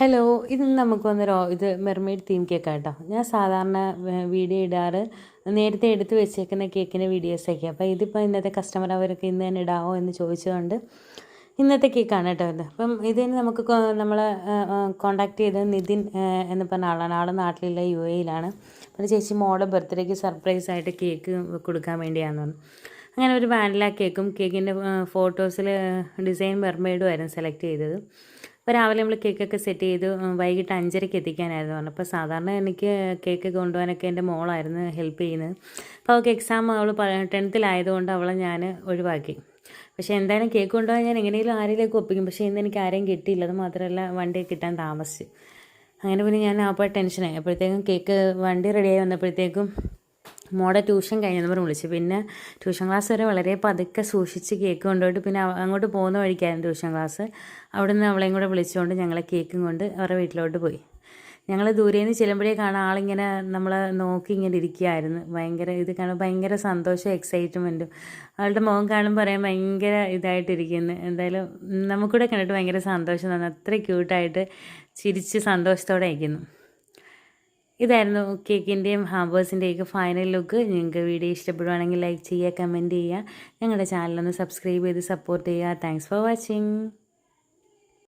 Hello, ഇന്ന് നമുക്ക് വന്നൊരു ഇത് മെർമെയ്ഡ് തീം കേക്കാണ് കേട്ടോ. ഞാൻ സാധാരണ വീഡിയോ ഇടാറ് നേരത്തെ എടുത്ത് വെച്ചേക്കുന്ന കേക്കിൻ്റെ വീഡിയോസൊക്കെ. അപ്പോൾ ഇതിപ്പോൾ ഇന്നത്തെ കസ്റ്റമർ അവരൊക്കെ ഇന്ന് തന്നെ ഇടാമോ എന്ന് ചോദിച്ചുകൊണ്ട് ഇന്നത്തെ കേക്കാണ് കേട്ടോ ഇത്. അപ്പം ഇതിന് നമുക്ക് നമ്മളെ കോൺടാക്ട് ചെയ്തത് നിതിൻ എന്ന് പറഞ്ഞ ആളാണ്. ആൾ നാട്ടിലുള്ള UAE-യിലാണ്. അപ്പോൾ ചേച്ചി മോളുടെ ബർത്ത്ഡേക്ക് സർപ്രൈസായിട്ട് കേക്ക് കൊടുക്കാൻ വേണ്ടിയാണെന്ന് പറഞ്ഞു. അങ്ങനെ ഒരു വാനില കേക്കും കേക്കിൻ്റെ ഫോട്ടോസിൽ ഡിസൈൻ മെർമെയ്ഡും ആയിരുന്നു സെലക്ട് ചെയ്തത്. അപ്പോൾ രാവിലെ നമ്മൾ കേക്കൊക്കെ സെറ്റ് ചെയ്ത് വൈകിട്ട് 5:30-ക്ക് എത്തിക്കാനായിരുന്നു പറഞ്ഞത്. അപ്പോൾ സാധാരണ എനിക്ക് കേക്ക് കൊണ്ടുപോകാനൊക്കെ എൻ്റെ മോളായിരുന്നു ഹെൽപ്പ് ചെയ്യുന്നത്. അപ്പോൾ അവൾക്ക് എക്സാം അവൾ 10th-ലായതുകൊണ്ട് അവളെ ഞാൻ ഒഴിവാക്കി. പക്ഷേ എന്തായാലും കേക്ക് കൊണ്ടുപോകാൻ ഞാൻ എങ്ങനെയെങ്കിലും ആരെങ്കിലുമൊക്കെ ഒപ്പിക്കും. പക്ഷേ ഇന്ന് എനിക്ക് ആരെയും കിട്ടിയില്ല. അത് മാത്രമല്ല വണ്ടി കിട്ടാൻ താമസിച്ചു. അങ്ങനെ പിന്നെ ഞാൻ അപ്പോൾ ടെൻഷനായി. അപ്പോഴത്തേക്കും കേക്ക് വണ്ടി റെഡിയായി വന്നപ്പോഴത്തേക്കും മോടെ ട്യൂഷൻ കഴിഞ്ഞെന്ന് പറഞ്ഞ് വിളിച്ചു. പിന്നെ ട്യൂഷൻ ക്ലാസ് വരെ വളരെ പതുക്കെ സൂക്ഷിച്ച് കേക്ക് കൊണ്ടുപോയിട്ട് പിന്നെ അങ്ങോട്ട് പോകുന്ന വഴിക്കായിരുന്നു ട്യൂഷൻ ക്ലാസ്. അവിടെ നിന്ന് അവളെയും കൂടെ വിളിച്ചുകൊണ്ട് ഞങ്ങളെ കേക്കും കൊണ്ട് അവരുടെ വീട്ടിലോട്ട് പോയി. ഞങ്ങൾ ദൂരെ നിന്ന് ചെല്ലുമ്പോഴേ കാണാൻ ആളിങ്ങനെ നമ്മളെ നോക്കി ഇങ്ങനെ ഇരിക്കുകയായിരുന്നു. ഭയങ്കര ഇത് കാണുമ്പോൾ ഭയങ്കര സന്തോഷവും എക്സൈറ്റ്മെൻറ്റും. അവളുടെ മുഖം കാണുമ്പോൾ പറയാൻ ഭയങ്കര ഇതായിട്ടിരിക്കുന്നു. എന്തായാലും നമുക്കിവിടെ കണ്ടിട്ട് ഭയങ്കര സന്തോഷം തോന്നി. അത്ര ക്യൂട്ടായിട്ട് ചിരിച്ച് സന്തോഷത്തോടെ ഇരിക്കുന്നു. ഇതായിരുന്നു കേക്കിൻ്റെയും ഹാമ്പേഴ്സിൻ്റെയൊക്കെ ഫൈനൽ ലുക്ക്. നിങ്ങൾക്ക് വീഡിയോ ഇഷ്ടപ്പെടുവാണെങ്കിൽ ലൈക്ക് ചെയ്യുക, കമൻറ്റ് ചെയ്യുക, ഞങ്ങളുടെ ചാനലൊന്ന് സബ്സ്ക്രൈബ് ചെയ്ത് സപ്പോർട്ട് ചെയ്യുക. Thanks for watching.